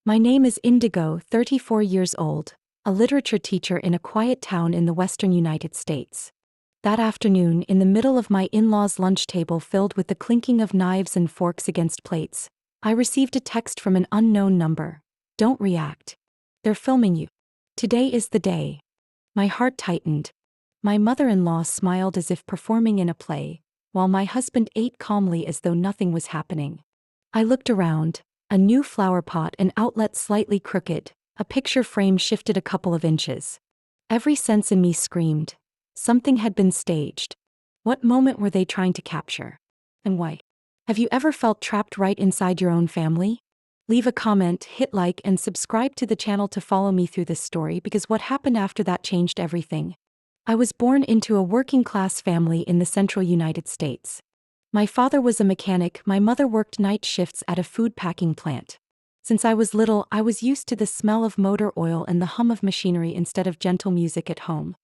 My name is Indigo, 34 years old, a literature teacher in a quiet town in the western United States. That afternoon, in the middle of my in-laws' lunch table filled with the clinking of knives and forks against plates, I received a text from an unknown number. Don't react. They're filming you. Today is the day. My heart tightened. My mother-in-law smiled as if performing in a play, while my husband ate calmly as though nothing was happening. I looked around, a new flower pot and outlet slightly crooked, a picture frame shifted a couple of inches. Every sense in me screamed. Something had been staged. What moment were they trying to capture? And why? Have you ever felt trapped right inside your own family? Leave a comment, hit like, and subscribe to the channel to follow me through this story because what happened after that changed everything. I was born into a working-class family in the central United States. My father was a mechanic, my mother worked night shifts at a food packing plant. Since I was little, I was used to the smell of motor oil and the hum of machinery instead of gentle music at home.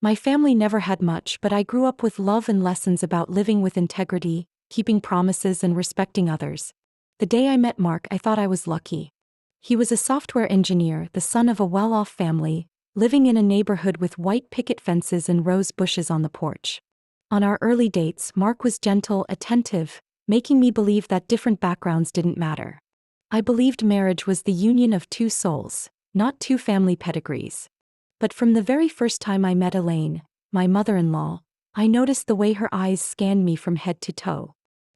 My family never had much, but I grew up with love and lessons about living with integrity, keeping promises, and respecting others. The day I met Mark, I thought I was lucky. He was a software engineer, the son of a well-off family, living in a neighborhood with white picket fences and rose bushes on the porch. On our early dates, Mark was gentle, attentive, making me believe that different backgrounds didn't matter. I believed marriage was the union of two souls, not two family pedigrees. But from the very first time I met Elaine, my mother-in-law, I noticed the way her eyes scanned me from head to toe.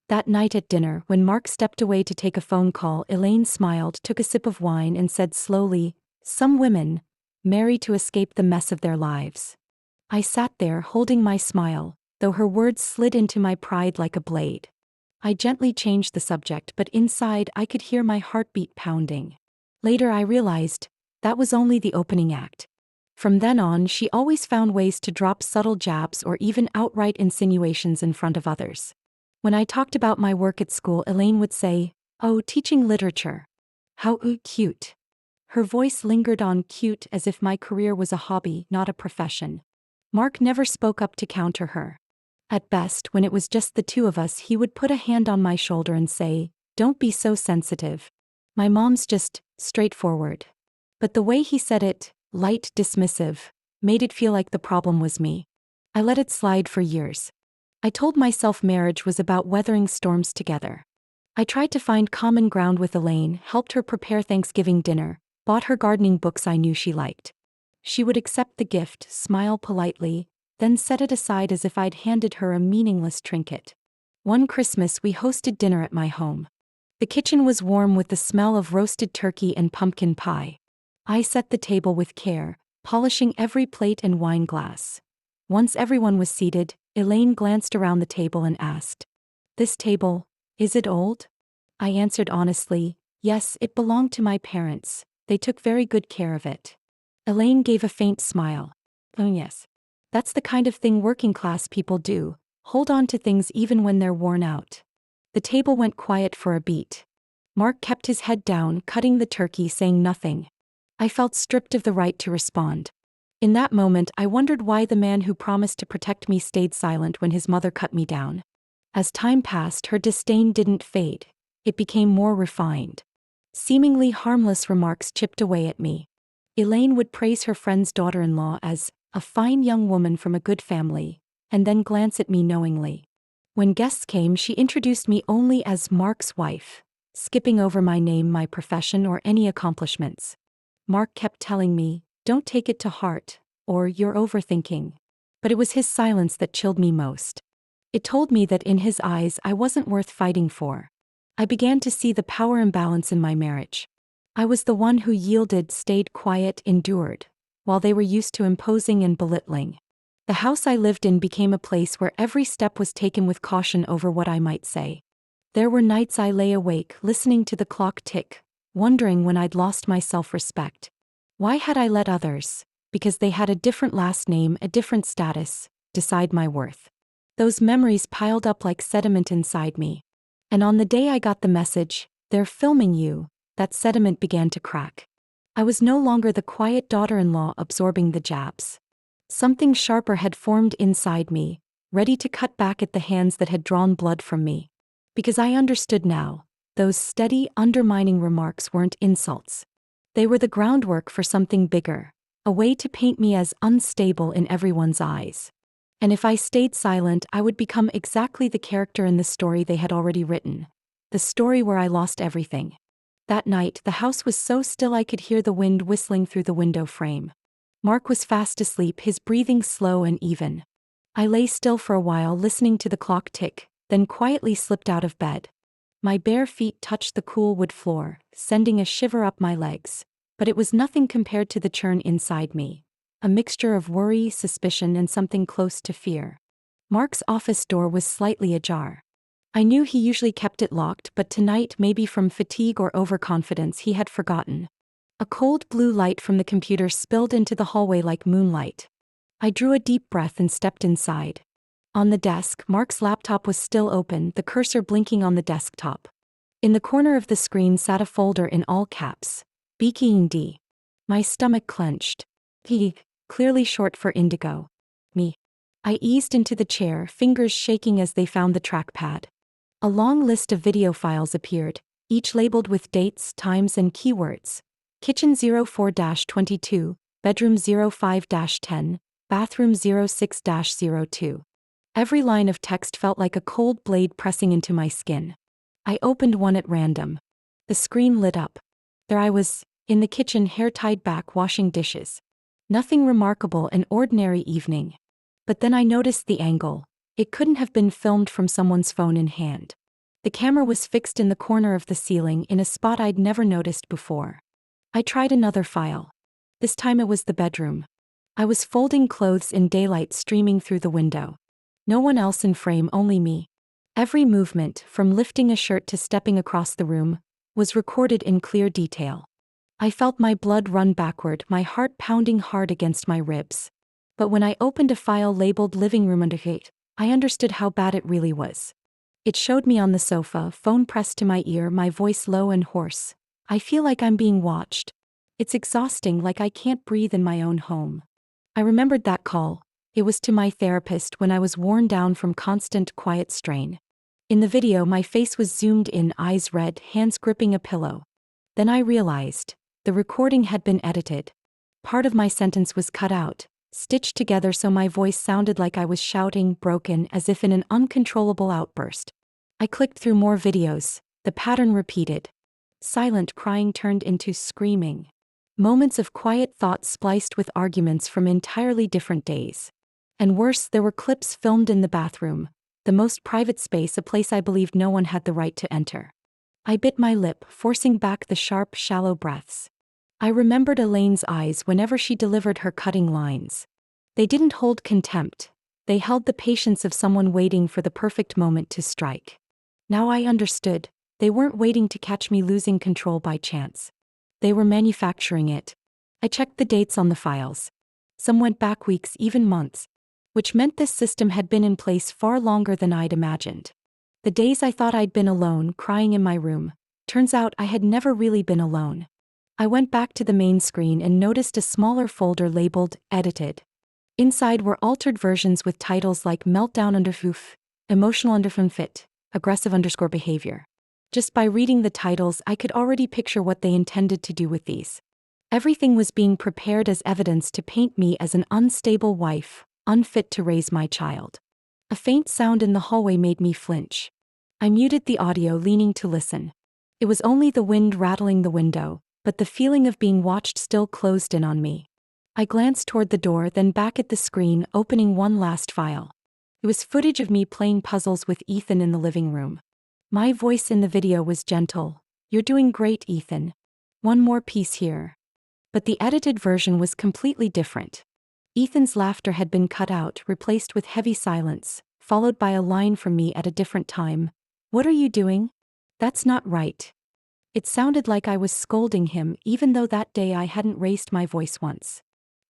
That night at dinner, when Mark stepped away to take a phone call, Elaine smiled, took a sip of wine, and said slowly, "Some women marry to escape the mess of their lives." I sat there holding my smile, though her words slid into my pride like a blade. I gently changed the subject, but inside I could hear my heartbeat pounding. Later I realized that was only the opening act. From then on, she always found ways to drop subtle jabs or even outright insinuations in front of others. When I talked about my work at school, Elaine would say, "Oh, teaching literature. How cute." Her voice lingered on cute as if my career was a hobby, not a profession. Mark never spoke up to counter her. At best, when it was just the two of us, he would put a hand on my shoulder and say, "Don't be so sensitive. My mom's just straightforward." But the way he said it, light, dismissive, made it feel like the problem was me. I let it slide for years. I told myself marriage was about weathering storms together. I tried to find common ground with Elaine, helped her prepare Thanksgiving dinner, bought her gardening books I knew she liked. She would accept the gift, smile politely, then set it aside as if I'd handed her a meaningless trinket. One Christmas we hosted dinner at my home. The kitchen was warm with the smell of roasted turkey and pumpkin pie. I set the table with care, polishing every plate and wine glass. Once everyone was seated, Elaine glanced around the table and asked, "This table, is it old?" I answered honestly, "Yes, it belonged to my parents. They took very good care of it." Elaine gave a faint smile. "Oh yes. That's the kind of thing working class people do, hold on to things even when they're worn out." The table went quiet for a beat. Mark kept his head down, cutting the turkey, saying nothing. I felt stripped of the right to respond. In that moment, I wondered why the man who promised to protect me stayed silent when his mother cut me down. As time passed, her disdain didn't fade. It became more refined. Seemingly harmless remarks chipped away at me. Elaine would praise her friend's daughter-in-law as a fine young woman from a good family, and then glance at me knowingly. When guests came, she introduced me only as Mark's wife, skipping over my name, my profession, or any accomplishments. Mark kept telling me, "Don't take it to heart," or "You're overthinking." But it was his silence that chilled me most. It told me that in his eyes I wasn't worth fighting for. I began to see the power imbalance in my marriage. I was the one who yielded, stayed quiet, endured, while they were used to imposing and belittling. The house I lived in became a place where every step was taken with caution over what I might say. There were nights I lay awake, listening to the clock tick, wondering when I'd lost my self-respect. Why had I let others, because they had a different last name, a different status, decide my worth? Those memories piled up like sediment inside me. And on the day I got the message, "They're filming you," that sediment began to crack. I was no longer the quiet daughter-in-law absorbing the jabs. Something sharper had formed inside me, ready to cut back at the hands that had drawn blood from me. Because I understood now, those steady, undermining remarks weren't insults. They were the groundwork for something bigger, a way to paint me as unstable in everyone's eyes. And if I stayed silent, I would become exactly the character in the story they had already written. The story where I lost everything. That night, the house was so still I could hear the wind whistling through the window frame. Mark was fast asleep, his breathing slow and even. I lay still for a while, listening to the clock tick, then quietly slipped out of bed. My bare feet touched the cool wood floor, sending a shiver up my legs. But it was nothing compared to the churn inside me. A mixture of worry, suspicion, and something close to fear. Mark's office door was slightly ajar. I knew he usually kept it locked, but tonight, maybe from fatigue or overconfidence, he had forgotten. A cold blue light from the computer spilled into the hallway like moonlight. I drew a deep breath and stepped inside. On the desk, Mark's laptop was still open, the cursor blinking on the desktop. In the corner of the screen sat a folder in all caps. BKD. My stomach clenched. P, clearly short for indigo. Me. I eased into the chair, fingers shaking as they found the trackpad. A long list of video files appeared, each labeled with dates, times, and keywords. Kitchen 04-22, bedroom 05-10, bathroom 06-02. Every line of text felt like a cold blade pressing into my skin. I opened one at random. The screen lit up. There I was, in the kitchen, hair tied back, washing dishes. Nothing remarkable, an ordinary evening. But then I noticed the angle. It couldn't have been filmed from someone's phone in hand. The camera was fixed in the corner of the ceiling, in a spot I'd never noticed before. I tried another file. This time it was the bedroom. I was folding clothes in daylight streaming through the window. No one else in frame, only me. Every movement, from lifting a shirt to stepping across the room, was recorded in clear detail. I felt my blood run backward, my heart pounding hard against my ribs. But when I opened a file labeled living room under 8, I understood how bad it really was. It showed me on the sofa, phone pressed to my ear, my voice low and hoarse. I feel like I'm being watched. It's exhausting, like I can't breathe in my own home. I remembered that call. It was to my therapist when I was worn down from constant quiet strain. In the video, my face was zoomed in, eyes red, hands gripping a pillow. Then I realized. The recording had been edited. Part of my sentence was cut out, stitched together so my voice sounded like I was shouting, broken, as if in an uncontrollable outburst. I clicked through more videos. The pattern repeated. Silent crying turned into screaming. Moments of quiet thought spliced with arguments from entirely different days. And worse, there were clips filmed in the bathroom, the most private space, a place I believed no one had the right to enter. I bit my lip, forcing back the sharp, shallow breaths. I remembered Elaine's eyes whenever she delivered her cutting lines. They didn't hold contempt. They held the patience of someone waiting for the perfect moment to strike. Now I understood. They weren't waiting to catch me losing control by chance. They were manufacturing it. I checked the dates on the files. Some went back weeks, even months. Which meant this system had been in place far longer than I'd imagined. The days I thought I'd been alone, crying in my room, turns out I had never really been alone. I went back to the main screen and noticed a smaller folder labeled Edited. Inside were altered versions with titles like Meltdown _Foof, Emotional _Fit, Aggressive _behavior. Just by reading the titles, I could already picture what they intended to do with these. Everything was being prepared as evidence to paint me as an unstable wife, unfit to raise my child. A faint sound in the hallway made me flinch. I muted the audio, leaning to listen. It was only the wind rattling the window, but the feeling of being watched still closed in on me. I glanced toward the door, then back at the screen, opening one last file. It was footage of me playing puzzles with Ethan in the living room. My voice in the video was gentle. "You're doing great, Ethan. One more piece here." But the edited version was completely different. Ethan's laughter had been cut out, replaced with heavy silence, followed by a line from me at a different time. "What are you doing? That's not right." It sounded like I was scolding him, even though that day I hadn't raised my voice once.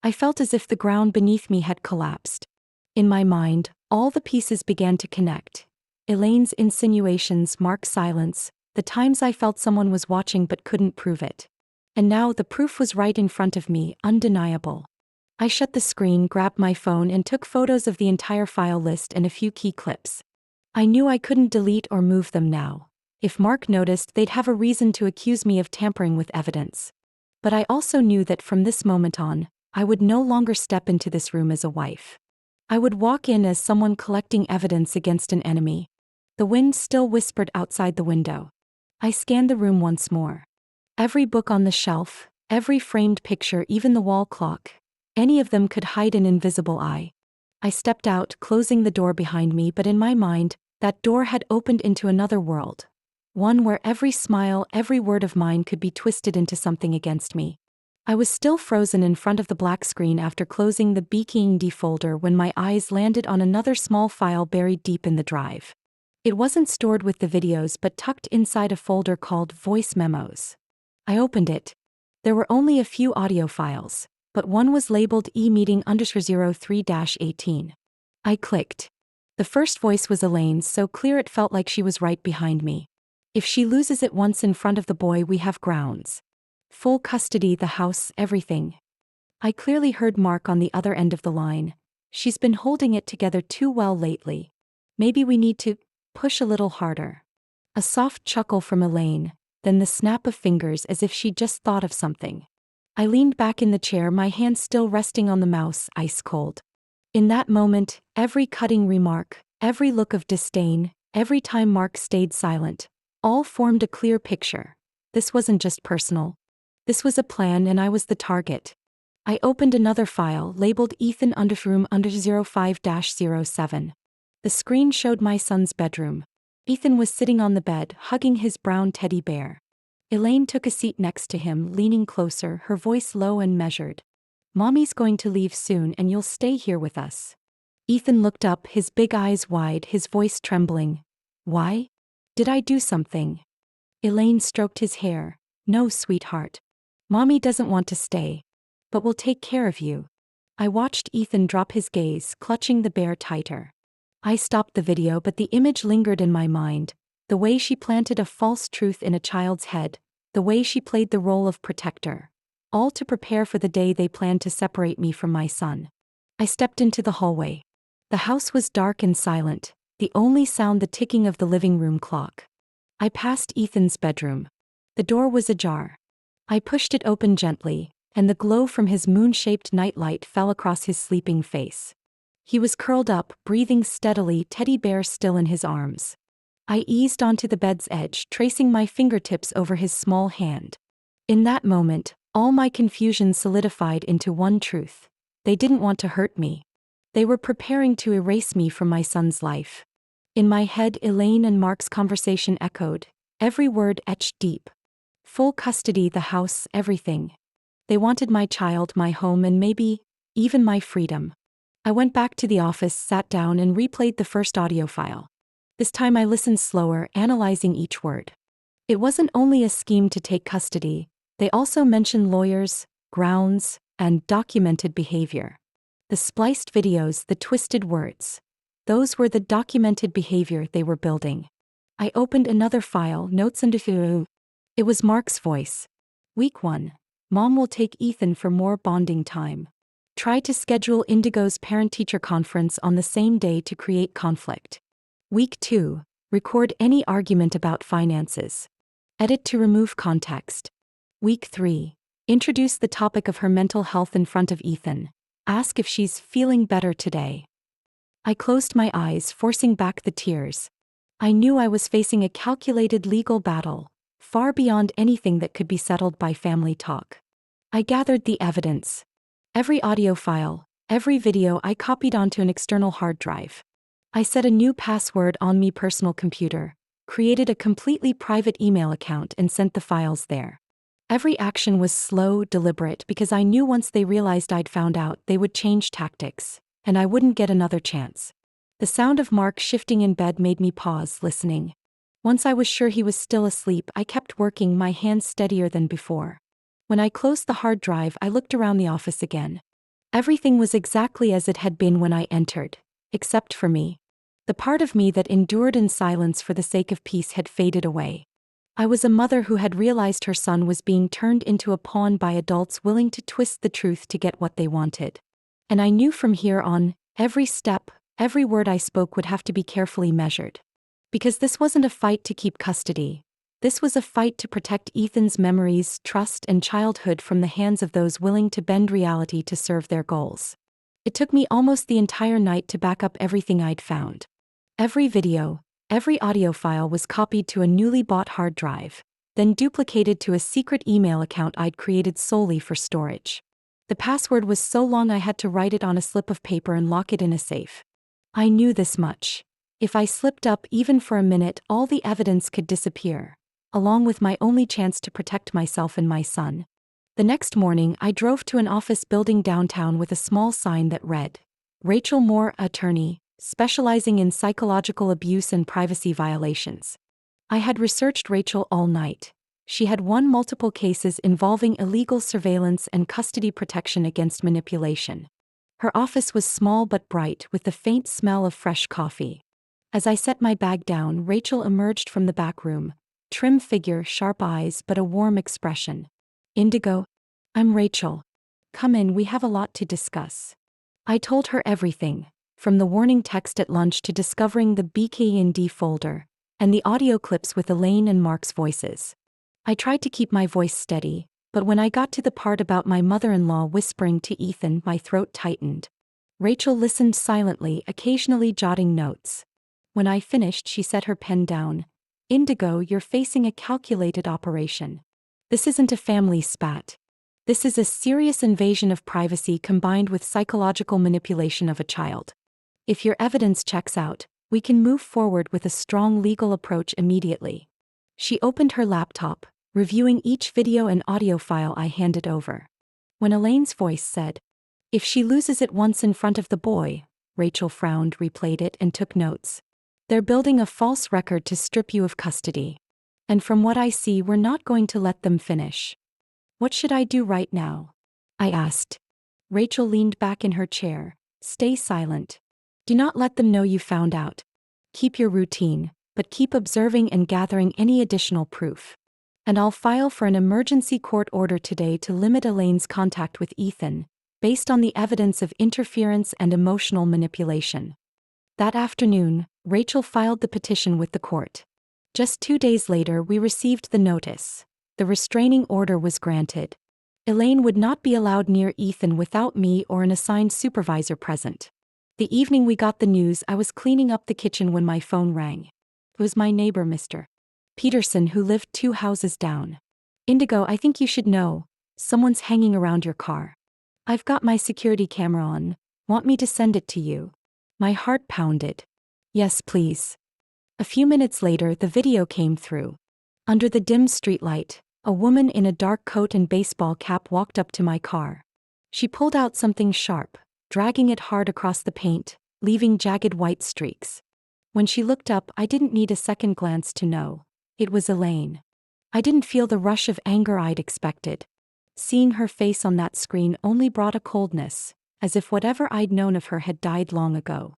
I felt as if the ground beneath me had collapsed. In my mind, all the pieces began to connect. Elaine's insinuations, Mark's silence, the times I felt someone was watching but couldn't prove it. And now the proof was right in front of me, undeniable. I shut the screen, grabbed my phone, and took photos of the entire file list and a few key clips. I knew I couldn't delete or move them now. If Mark noticed, they'd have a reason to accuse me of tampering with evidence. But I also knew that from this moment on, I would no longer step into this room as a wife. I would walk in as someone collecting evidence against an enemy. The wind still whispered outside the window. I scanned the room once more. Every book on the shelf, every framed picture, even the wall clock, any of them could hide an invisible eye. I stepped out, closing the door behind me, but in my mind, that door had opened into another world. One where every smile, every word of mine could be twisted into something against me. I was still frozen in front of the black screen after closing the BKD folder when my eyes landed on another small file buried deep in the drive. It wasn't stored with the videos but tucked inside a folder called Voice Memos. I opened it. There were only a few audio files, but one was labeled E-meeting_03-18. I clicked. The first voice was Elaine's, so clear it felt like she was right behind me. If she loses it once in front of the boy, we have grounds. Full custody, the house, everything. I clearly heard Mark on the other end of the line. She's been holding it together too well lately. Maybe we need to push a little harder. A soft chuckle from Elaine, then the snap of fingers as if she just thought of something. I leaned back in the chair, my hand still resting on the mouse, ice cold. In that moment, every cutting remark, every look of disdain, every time Mark stayed silent, all formed a clear picture. This wasn't just personal. This was a plan, and I was the target. I opened another file labeled Ethan_05-07. The screen showed my son's bedroom. Ethan was sitting on the bed, hugging his brown teddy bear. Elaine took a seat next to him, leaning closer, her voice low and measured. "Mommy's going to leave soon and you'll stay here with us." Ethan looked up, his big eyes wide, his voice trembling. "Why? Did I do something?" Elaine stroked his hair. "No, sweetheart. Mommy doesn't want to stay. But we'll take care of you." I watched Ethan drop his gaze, clutching the bear tighter. I stopped the video, but the image lingered in my mind. The way she planted a false truth in a child's head, the way she played the role of protector. All to prepare for the day they planned to separate me from my son. I stepped into the hallway. The house was dark and silent, the only sound the ticking of the living room clock. I passed Ethan's bedroom. The door was ajar. I pushed it open gently, and the glow from his moon-shaped nightlight fell across his sleeping face. He was curled up, breathing steadily, teddy bear still in his arms. I eased onto the bed's edge, tracing my fingertips over his small hand. In that moment, all my confusion solidified into one truth. They didn't want to hurt me. They were preparing to erase me from my son's life. In my head, Elaine and Mark's conversation echoed, every word etched deep. Full custody, the house, everything. They wanted my child, my home, and maybe even my freedom. I went back to the office, sat down, and replayed the first audio file. This time I listened slower, analyzing each word. It wasn't only a scheme to take custody, they also mentioned lawyers, grounds, and documented behavior. The spliced videos, the twisted words. Those were the documented behavior they were building. I opened another file, notes and it was Mark's voice. Week 1. Mom will take Ethan for more bonding time. Try to schedule Indigo's parent-teacher conference on the same day to create conflict. Week 2. Record any argument about finances. Edit to remove context. Week 3. Introduce the topic of her mental health in front of Ethan. Ask if she's feeling better today. I closed my eyes, forcing back the tears. I knew I was facing a calculated legal battle, far beyond anything that could be settled by family talk. I gathered the evidence. Every audio file, every video I copied onto an external hard drive. I set a new password on my personal computer, created a completely private email account, and sent the files there. Every action was slow, deliberate, because I knew once they realized I'd found out, they would change tactics, and I wouldn't get another chance. The sound of Mark shifting in bed made me pause, listening. Once I was sure he was still asleep, I kept working, my hands steadier than before. When I closed the hard drive, I looked around the office again. Everything was exactly as it had been when I entered, except for me. The part of me that endured in silence for the sake of peace had faded away. I was a mother who had realized her son was being turned into a pawn by adults willing to twist the truth to get what they wanted. And I knew from here on, every step, every word I spoke would have to be carefully measured. Because this wasn't a fight to keep custody. This was a fight to protect Ethan's memories, trust, and childhood from the hands of those willing to bend reality to serve their goals. It took me almost the entire night to back up everything I'd found. Every video, every audio file was copied to a newly bought hard drive, then duplicated to a secret email account I'd created solely for storage. The password was so long I had to write it on a slip of paper and lock it in a safe. I knew this much. If I slipped up even for a minute, all the evidence could disappear, along with my only chance to protect myself and my son. The next morning, I drove to an office building downtown with a small sign that read, Rachel Moore, attorney, specializing in psychological abuse and privacy violations. I had researched Rachel all night. She had won multiple cases involving illegal surveillance and custody protection against manipulation. Her office was small but bright, with the faint smell of fresh coffee. As I set my bag down, Rachel emerged from the back room, trim figure, sharp eyes, but a warm expression. Indigo, I'm Rachel. Come in, we have a lot to discuss. I told her everything, from the warning text at lunch to discovering the BKND folder, and the audio clips with Elaine and Mark's voices. I tried to keep my voice steady, but when I got to the part about my mother-in-law whispering to Ethan, my throat tightened. Rachel listened silently, occasionally jotting notes. When I finished, she set her pen down. Indigo, you're facing a calculated operation. This isn't a family spat. This is a serious invasion of privacy combined with psychological manipulation of a child. If your evidence checks out, we can move forward with a strong legal approach immediately. She opened her laptop, reviewing each video and audio file I handed over. When Elaine's voice said, if she loses it once in front of the boy, Rachel frowned, replayed it, and took notes. They're building a false record to strip you of custody. And from what I see, we're not going to let them finish. What should I do right now? I asked. Rachel leaned back in her chair. Stay silent. Do not let them know you found out. Keep your routine, but keep observing and gathering any additional proof. And I'll file for an emergency court order today to limit Elaine's contact with Ethan, based on the evidence of interference and emotional manipulation. That afternoon, Rachel filed the petition with the court. Just 2 days later, we received the notice. The restraining order was granted. Elaine would not be allowed near Ethan without me or an assigned supervisor present. The evening we got the news, I was cleaning up the kitchen when my phone rang. It was my neighbor, Mr. Peterson, who lived 2 houses down. Indigo, I think you should know. Someone's hanging around your car. I've got my security camera on. Want me to send it to you? My heart pounded. Yes, please. A few minutes later, the video came through. Under the dim streetlight, a woman in a dark coat and baseball cap walked up to my car. She pulled out something sharp, dragging it hard across the paint, leaving jagged white streaks. When she looked up, I didn't need a second glance to know. It was Elaine. I didn't feel the rush of anger I'd expected. Seeing her face on that screen only brought a coldness, as if whatever I'd known of her had died long ago.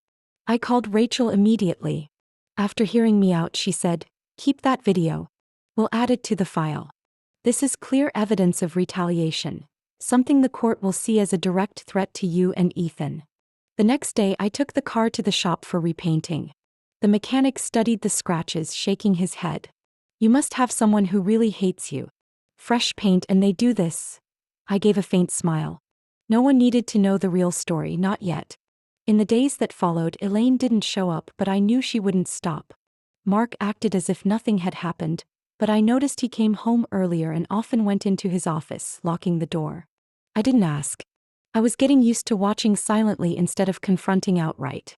I called Rachel immediately. After hearing me out, she said, keep that video. We'll add it to the file. This is clear evidence of retaliation, something the court will see as a direct threat to you and Ethan. The next day, I took the car to the shop for repainting. The mechanic studied the scratches, shaking his head. You must have someone who really hates you. Fresh paint and they do this. I gave a faint smile. No one needed to know the real story, not yet. In the days that followed, Elaine didn't show up, but I knew she wouldn't stop. Mark acted as if nothing had happened, but I noticed he came home earlier and often went into his office, locking the door. I didn't ask. I was getting used to watching silently instead of confronting outright.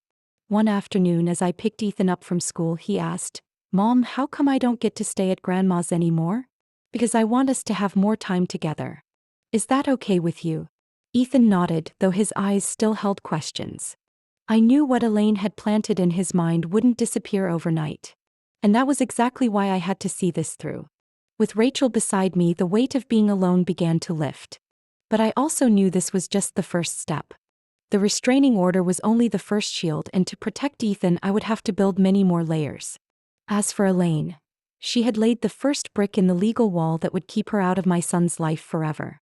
One afternoon, as I picked Ethan up from school, he asked, Mom, how come I don't get to stay at Grandma's anymore? Because I want us to have more time together. Is that okay with you? Ethan nodded, though his eyes still held questions. I knew what Elaine had planted in his mind wouldn't disappear overnight. And that was exactly why I had to see this through. With Rachel beside me, the weight of being alone began to lift. But I also knew this was just the first step. The restraining order was only the first shield, and to protect Ethan, I would have to build many more layers. As for Elaine, she had laid the first brick in the legal wall that would keep her out of my son's life forever.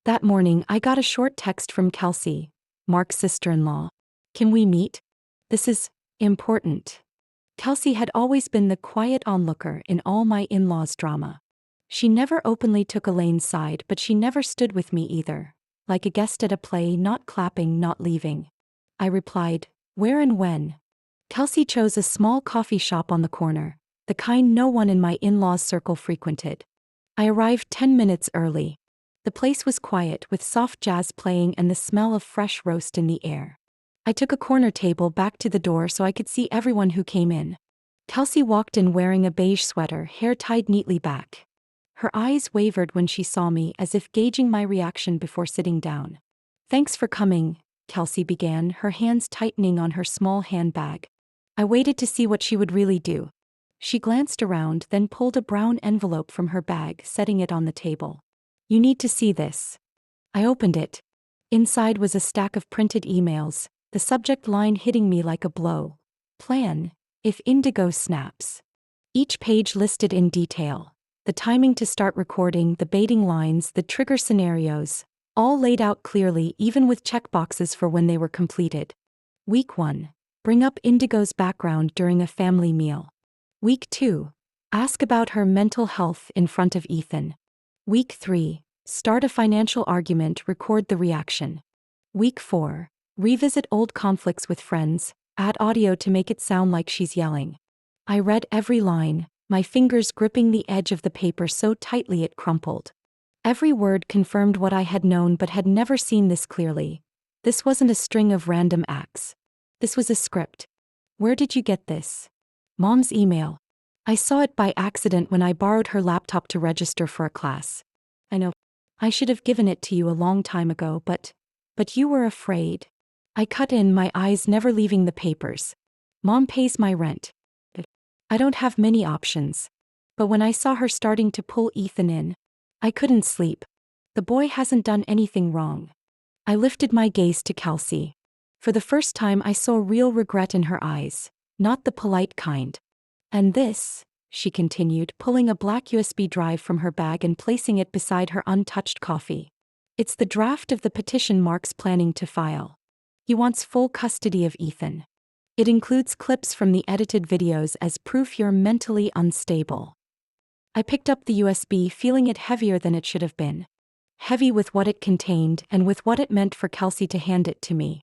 That morning, I got a short text from Kelsey, Mark's sister-in-law. Can we meet? This is important. Kelsey had always been the quiet onlooker in all my in-laws' drama. She never openly took Elaine's side, but she never stood with me either. Like a guest at a play, not clapping, not leaving. I replied, "Where and when?" Kelsey chose a small coffee shop on the corner, the kind no one in my in-laws' circle frequented. I arrived 10 minutes early. The place was quiet, with soft jazz playing and the smell of fresh roast in the air. I took a corner table back to the door so I could see everyone who came in. Kelsey walked in wearing a beige sweater, hair tied neatly back. Her eyes wavered when she saw me, as if gauging my reaction before sitting down. "Thanks for coming," Kelsey began, her hands tightening on her small handbag. I waited to see what she would really do. She glanced around, then pulled a brown envelope from her bag, setting it on the table. "You need to see this." I opened it. Inside was a stack of printed emails, the subject line hitting me like a blow. "Plan, if Indigo snaps." Each page listed in detail the timing to start recording, the baiting lines, the trigger scenarios, all laid out clearly, even with checkboxes for when they were completed. Week 1. Bring up Indigo's background during a family meal. Week 2. Ask about her mental health in front of Ethan. Week 3. Start a financial argument, record the reaction. Week 4. Revisit old conflicts with friends, add audio to make it sound like she's yelling. I read every line, my fingers gripping the edge of the paper so tightly it crumpled. Every word confirmed what I had known but had never seen this clearly. This wasn't a string of random acts. This was a script. "Where did you get this?" "Mom's email. I saw it by accident when I borrowed her laptop to register for a class." "I know. I should have given it to you a long time ago, but you were afraid." I cut in, my eyes never leaving the papers. "Mom pays my rent. I don't have many options." But when I saw her starting to pull Ethan in, I couldn't sleep. The boy hasn't done anything wrong. I lifted my gaze to Kelsey. For the first time I saw real regret in her eyes, not the polite kind. "And this," she continued, pulling a black USB drive from her bag and placing it beside her untouched coffee. "It's the draft of the petition Mark's planning to file. He wants full custody of Ethan. It includes clips from the edited videos as proof you're mentally unstable." I picked up the USB, feeling it heavier than it should have been. Heavy with what it contained and with what it meant for Kelsey to hand it to me.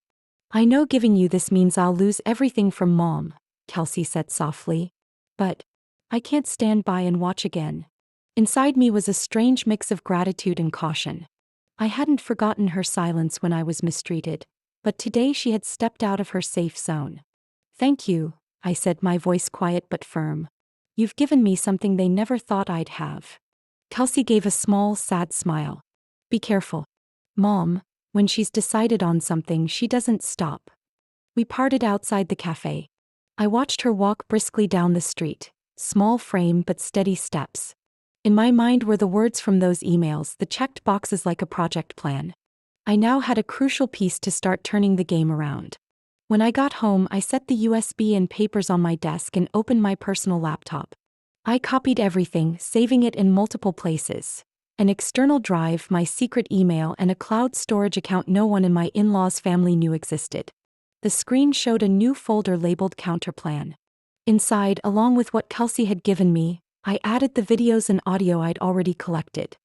"I know giving you this means I'll lose everything from Mom," Kelsey said softly. "But I can't stand by and watch again." Inside me was a strange mix of gratitude and caution. I hadn't forgotten her silence when I was mistreated, but today she had stepped out of her safe zone. "Thank you," I said, my voice quiet but firm. "You've given me something they never thought I'd have." Kelsey gave a small, sad smile. "Be careful. Mom, when she's decided on something, she doesn't stop." We parted outside the cafe. I watched her walk briskly down the street, small frame but steady steps. In my mind were the words from those emails, the checked boxes like a project plan. I now had a crucial piece to start turning the game around. When I got home, I set the USB and papers on my desk and opened my personal laptop. I copied everything, saving it in multiple places. An external drive, my secret email, and a cloud storage account no one in my in-laws' family knew existed. The screen showed a new folder labeled Counterplan. Inside, along with what Kelsey had given me, I added the videos and audio I'd already collected.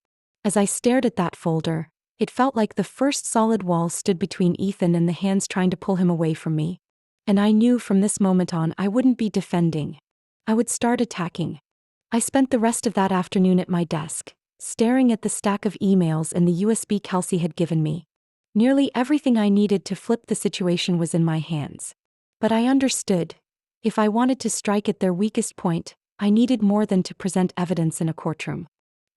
As I stared at that folder, it felt like the first solid wall stood between Ethan and the hands trying to pull him away from me. And I knew from this moment on I wouldn't be defending. I would start attacking. I spent the rest of that afternoon at my desk, staring at the stack of emails and the USB Kelsey had given me. Nearly everything I needed to flip the situation was in my hands. But I understood. If I wanted to strike at their weakest point, I needed more than to present evidence in a courtroom.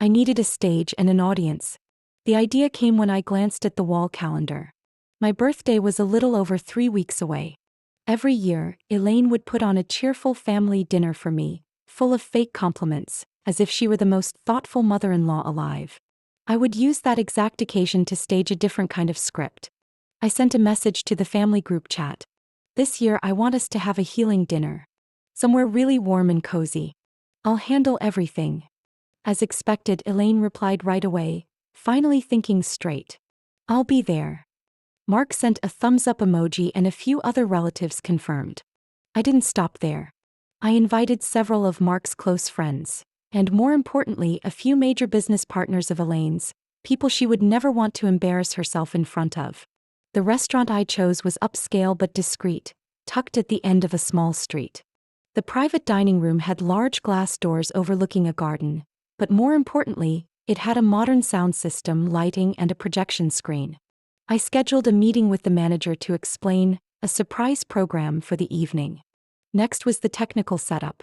I needed a stage and an audience. The idea came when I glanced at the wall calendar. My birthday was a little over 3 weeks away. Every year, Elaine would put on a cheerful family dinner for me, full of fake compliments, as if she were the most thoughtful mother-in-law alive. I would use that exact occasion to stage a different kind of script. I sent a message to the family group chat. "This year I want us to have a healing dinner. Somewhere really warm and cozy. I'll handle everything." As expected, Elaine replied right away, finally thinking straight. "I'll be there." Mark sent a thumbs up emoji and a few other relatives confirmed. I didn't stop there. I invited several of Mark's close friends, and more importantly, a few major business partners of Elaine's, people she would never want to embarrass herself in front of. The restaurant I chose was upscale but discreet, tucked at the end of a small street. The private dining room had large glass doors overlooking a garden, but more importantly, it had a modern sound system, lighting, and a projection screen. I scheduled a meeting with the manager to explain a surprise program for the evening. Next was the technical setup.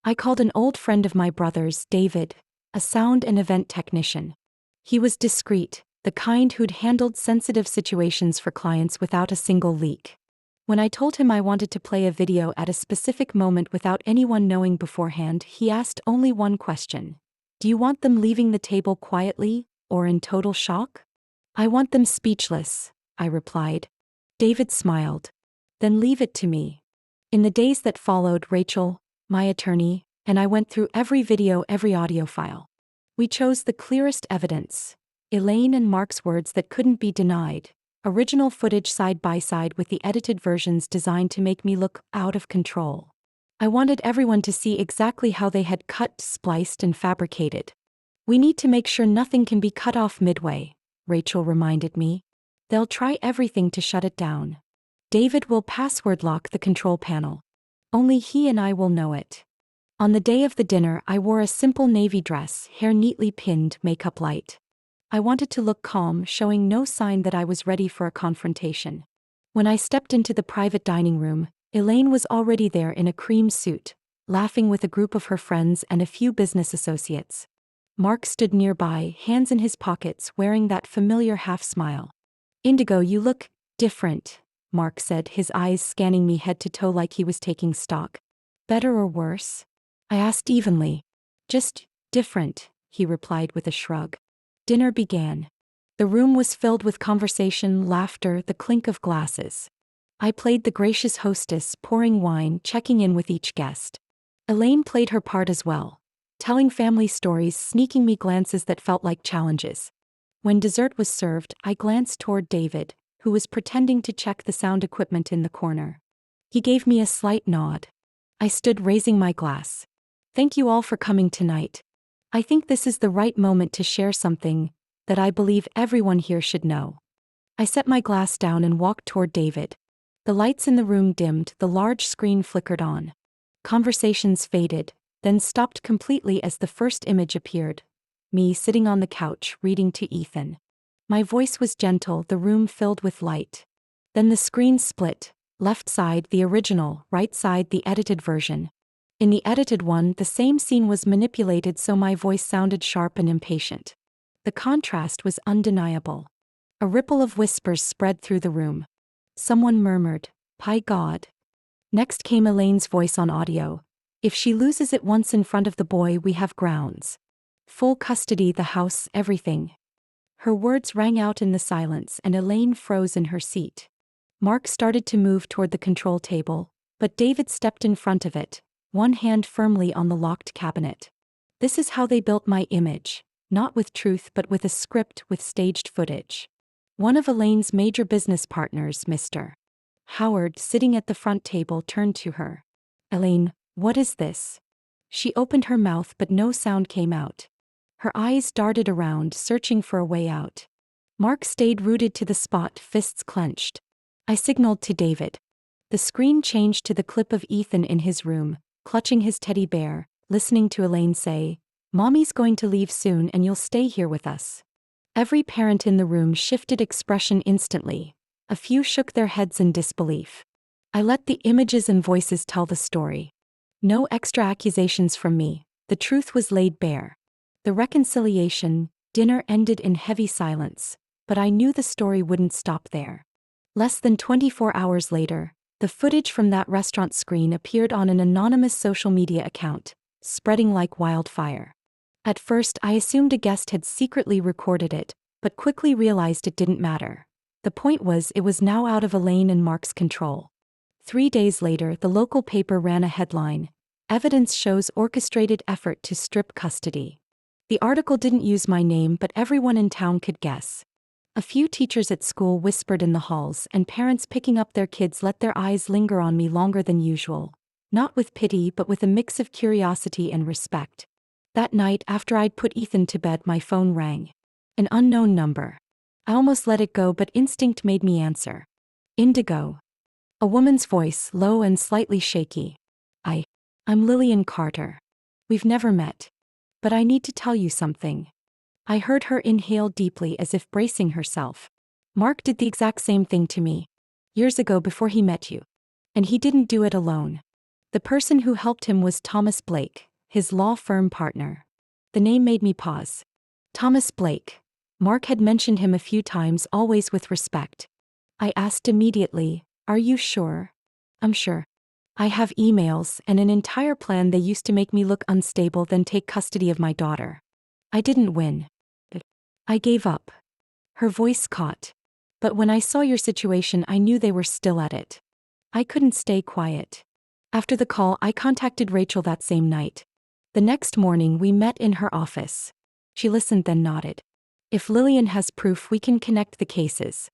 I called an old friend of my brother's, David, a sound and event technician. He was discreet, the kind who'd handled sensitive situations for clients without a single leak. When I told him I wanted to play a video at a specific moment without anyone knowing beforehand, he asked only one question. Do you want them leaving the table quietly, or in total shock? I want them speechless, I replied. David smiled. Then leave it to me. In the days that followed, Rachel, my attorney, and I went through every video, every audio file. We chose the clearest evidence, Elaine and Mark's words that couldn't be denied, original footage side by side with the edited versions designed to make me look out of control. I wanted everyone to see exactly how they had cut, spliced, and fabricated. We need to make sure nothing can be cut off midway, Rachel reminded me. They'll try everything to shut it down. David will password lock the control panel. Only he and I will know it. On the day of the dinner, I wore a simple navy dress, hair neatly pinned, makeup light. I wanted to look calm, showing no sign that I was ready for a confrontation. When I stepped into the private dining room, Elaine was already there in a cream suit, laughing with a group of her friends and a few business associates. Mark stood nearby, hands in his pockets, wearing that familiar half-smile. Indigo, you look different, Mark said, his eyes scanning me head to toe like he was taking stock. Better or worse? I asked evenly. Just different, he replied with a shrug. Dinner began. The room was filled with conversation, laughter, the clink of glasses. I played the gracious hostess, pouring wine, checking in with each guest. Elaine played her part as well, telling family stories, sneaking me glances that felt like challenges. When dessert was served, I glanced toward David, who was pretending to check the sound equipment in the corner. He gave me a slight nod. I stood raising my glass. Thank you all for coming tonight. I think this is the right moment to share something that I believe everyone here should know. I set my glass down and walked toward David. The lights in the room dimmed, the large screen flickered on. Conversations faded, then stopped completely as the first image appeared. Me sitting on the couch, reading to Ethan. My voice was gentle, the room filled with light. Then the screen split, left side the original, right side the edited version. In the edited one, the same scene was manipulated so my voice sounded sharp and impatient. The contrast was undeniable. A ripple of whispers spread through the room. Someone murmured, "By God." Next came Elaine's voice on audio. "If she loses it once in front of the boy, we have grounds. Full custody, the house, everything." Her words rang out in the silence and Elaine froze in her seat. Mark started to move toward the control table, but David stepped in front of it, one hand firmly on the locked cabinet. This is how they built my image, not with truth but with a script with staged footage. One of Elaine's major business partners, Mr. Howard, sitting at the front table, turned to her. "Elaine, what is this?" She opened her mouth but no sound came out. Her eyes darted around, searching for a way out. Mark stayed rooted to the spot, fists clenched. I signaled to David. The screen changed to the clip of Ethan in his room, clutching his teddy bear, listening to Elaine say, "Mommy's going to leave soon and you'll stay here with us." Every parent in the room shifted expression instantly. A few shook their heads in disbelief. I let the images and voices tell the story. No extra accusations from me. The truth was laid bare. The reconciliation dinner ended in heavy silence, but I knew the story wouldn't stop there. Less than 24 hours later, the footage from that restaurant screen appeared on an anonymous social media account, spreading like wildfire. At first, I assumed a guest had secretly recorded it, but quickly realized it didn't matter. The point was, it was now out of Elaine and Mark's control. 3 days later, the local paper ran a headline, "Evidence shows orchestrated effort to strip custody." The article didn't use my name, but everyone in town could guess. A few teachers at school whispered in the halls, and parents picking up their kids let their eyes linger on me longer than usual. Not with pity but with a mix of curiosity and respect. That night after I'd put Ethan to bed, my phone rang. An unknown number. I almost let it go but instinct made me answer. Indigo. A woman's voice, low and slightly shaky. I'm Lillian Carter. We've never met. But I need to tell you something. I heard her inhale deeply as if bracing herself. Mark did the exact same thing to me. Years ago before he met you. And he didn't do it alone. The person who helped him was Thomas Blake, his law firm partner. The name made me pause. Thomas Blake. Mark had mentioned him a few times, always with respect. I asked immediately, "Are you sure?" "I'm sure. I have emails and an entire plan. They used to make me look unstable, then take custody of my daughter. I didn't win. I gave up." Her voice caught. "But when I saw your situation, I knew they were still at it. I couldn't stay quiet." After the call, I contacted Rachel that same night. The next morning, we met in her office. She listened, then nodded. "If Lillian has proof, we can connect the cases.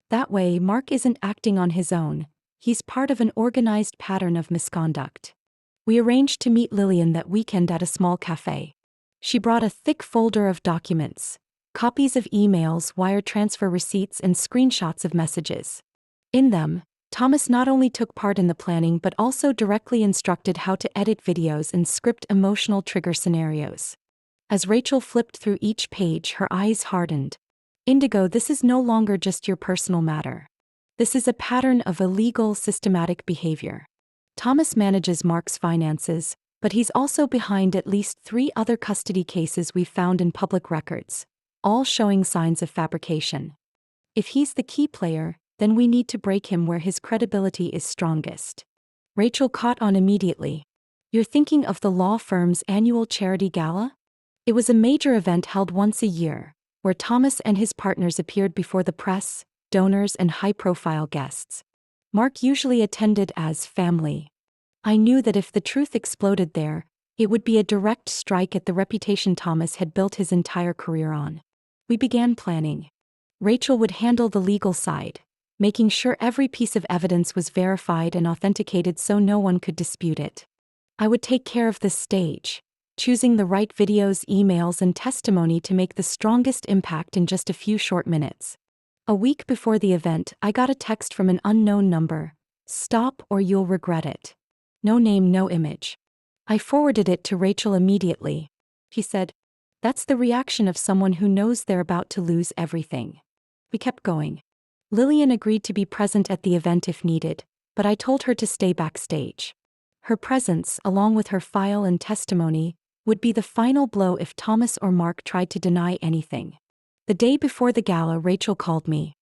That way, Mark isn't acting on his own. He's part of an organized pattern of misconduct." We arranged to meet Lillian that weekend at a small cafe. She brought a thick folder of documents, copies of emails, wire transfer receipts, and screenshots of messages. In them, Thomas not only took part in the planning but also directly instructed how to edit videos and script emotional trigger scenarios. As Rachel flipped through each page, her eyes hardened. "Indigo, this is no longer just your personal matter. This is a pattern of illegal, systematic behavior. Thomas manages Mark's finances, but he's also behind at least 3 other custody cases we've found in public records, all showing signs of fabrication. If he's the key player, then we need to break him where his credibility is strongest." Rachel caught on immediately. "You're thinking of the law firm's annual charity gala?" It was a major event held once a year, where Thomas and his partners appeared before the press, donors, and high-profile guests. Mark usually attended as family. I knew that if the truth exploded there, it would be a direct strike at the reputation Thomas had built his entire career on. We began planning. Rachel would handle the legal side, making sure every piece of evidence was verified and authenticated so no one could dispute it. I would take care of the stage, choosing the right videos, emails, and testimony to make the strongest impact in just a few short minutes. A week before the event, I got a text from an unknown number. "Stop or you'll regret it." No name, no image. I forwarded it to Rachel immediately. She said, "That's the reaction of someone who knows they're about to lose everything." We kept going. Lillian agreed to be present at the event if needed, but I told her to stay backstage. Her presence, along with her file and testimony, would be the final blow if Thomas or Mark tried to deny anything. The day before the gala, Rachel called me.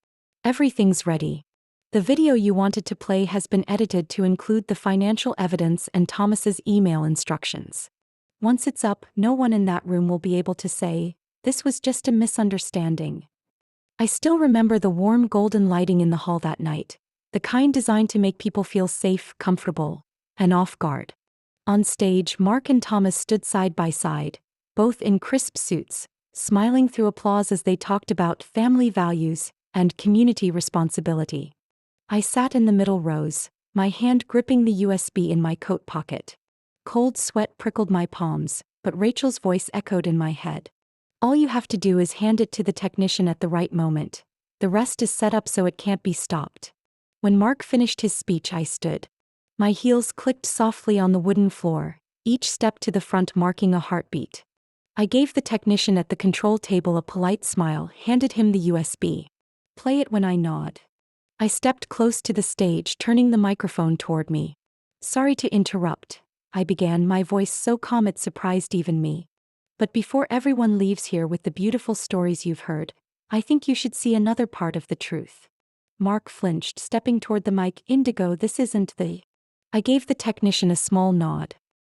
"Everything's ready. The video you wanted to play has been edited to include the financial evidence and Thomas's email instructions. Once it's up, no one in that room will be able to say, 'This was just a misunderstanding.'" I still remember the warm golden lighting in the hall that night, the kind designed to make people feel safe, comfortable, and off guard. On stage, Mark and Thomas stood side by side, both in crisp suits, smiling through applause as they talked about family values and community responsibility. I sat in the middle rows, my hand gripping the USB in my coat pocket. Cold sweat prickled my palms, but Rachel's voice echoed in my head. "All you have to do is hand it to the technician at the right moment. The rest is set up so it can't be stopped." When Mark finished his speech, I stood. My heels clicked softly on the wooden floor, each step to the front marking a heartbeat. I gave the technician at the control table a polite smile, handed him the USB. "Play it when I nod." I stepped close to the stage, turning the microphone toward me. "Sorry to interrupt," I began, my voice so calm it surprised even me. "But before everyone leaves here with the beautiful stories you've heard, I think you should see another part of the truth." Mark flinched, stepping toward the mic. "Indigo, this isn't the..." I gave the technician a small nod.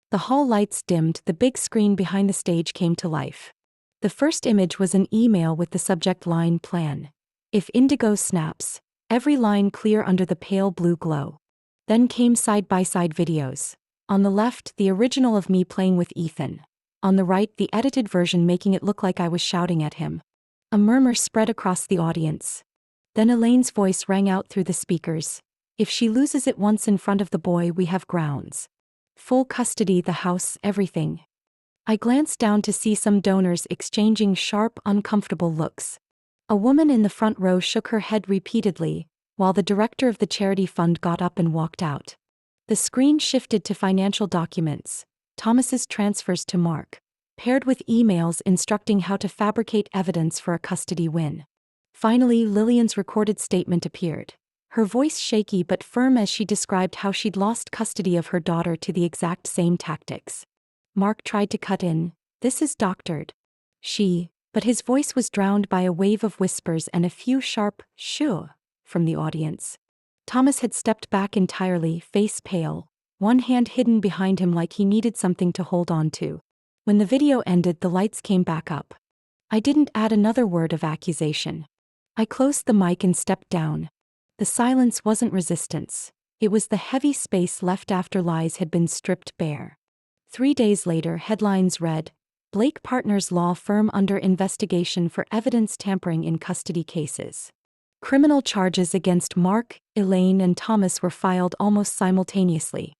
The hall lights dimmed, the big screen behind the stage came to life. The first image was an email with the subject line, "Plan. If Indigo snaps," every line clear under the pale blue glow. Then came side-by-side videos. On the left, the original of me playing with Ethan. On the right, the edited version making it look like I was shouting at him. A murmur spread across the audience. Then Elaine's voice rang out through the speakers. "If she loses it once in front of the boy, we have grounds." Full custody, the house, everything. I glanced down to see some donors exchanging sharp, uncomfortable looks. A woman in the front row shook her head repeatedly, while the director of the charity fund got up and walked out. The screen shifted to financial documents, Thomas's transfers to Mark, paired with emails instructing how to fabricate evidence for a custody win. Finally, Lillian's recorded statement appeared, her voice shaky but firm as she described how she'd lost custody of her daughter to the exact same tactics. Mark tried to cut in, "This is doctored." But his voice was drowned by a wave of whispers and a few sharp "shoo" from the audience. Thomas had stepped back entirely, face pale, one hand hidden behind him like he needed something to hold on to. When the video ended, the lights came back up. I didn't add another word of accusation. I closed the mic and stepped down. The silence wasn't resistance. It was the heavy space left after lies had been stripped bare. 3 days later, headlines read, "Blake Partners Law Firm Under Investigation for Evidence Tampering in Custody Cases." Criminal charges against Mark, Elaine, and Thomas were filed almost simultaneously.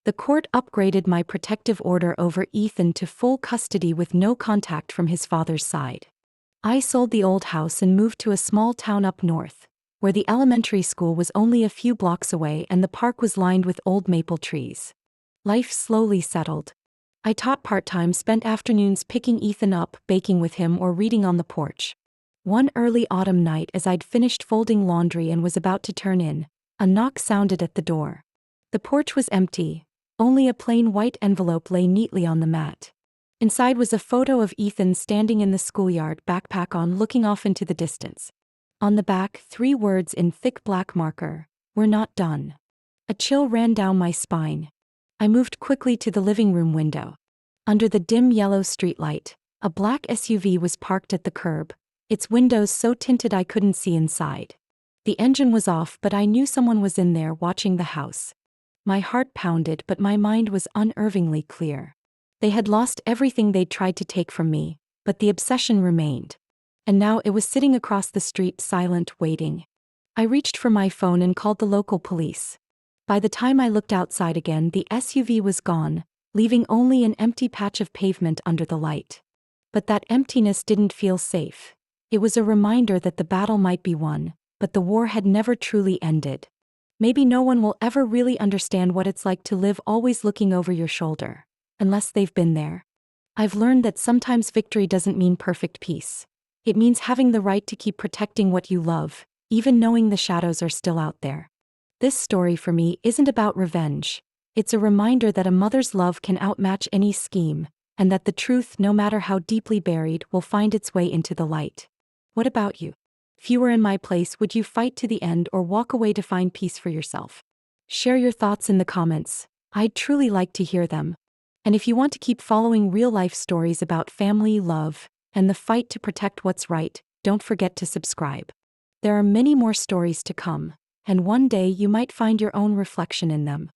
The court upgraded my protective order over Ethan to full custody with no contact from his father's side. I sold the old house and moved to a small town up north, where the elementary school was only a few blocks away and the park was lined with old maple trees. Life slowly settled. I taught part-time, spent afternoons picking Ethan up, baking with him, or reading on the porch. One early autumn night, as I'd finished folding laundry and was about to turn in, a knock sounded at the door. The porch was empty. Only a plain white envelope lay neatly on the mat. Inside was a photo of Ethan standing in the schoolyard, backpack on, looking off into the distance. On the back, 3 words in thick black marker: "We're not done." A chill ran down my spine. I moved quickly to the living room window. Under the dim yellow streetlight, a black SUV was parked at the curb, its windows so tinted I couldn't see inside. The engine was off, but I knew someone was in there watching the house. My heart pounded, but my mind was unnervingly clear. They had lost everything they'd tried to take from me, but the obsession remained. And now it was sitting across the street, silent, waiting. I reached for my phone and called the local police. By the time I looked outside again, the SUV was gone, leaving only an empty patch of pavement under the light. But that emptiness didn't feel safe. It was a reminder that the battle might be won, but the war had never truly ended. Maybe no one will ever really understand what it's like to live always looking over your shoulder, unless they've been there. I've learned that sometimes victory doesn't mean perfect peace. It means having the right to keep protecting what you love, even knowing the shadows are still out there. This story for me isn't about revenge. It's a reminder that a mother's love can outmatch any scheme, and that the truth, no matter how deeply buried, will find its way into the light. What about you? If you were in my place, would you fight to the end or walk away to find peace for yourself? Share your thoughts in the comments. I'd truly like to hear them. And if you want to keep following real-life stories about family, love, and the fight to protect what's right, don't forget to subscribe. There are many more stories to come, and one day you might find your own reflection in them.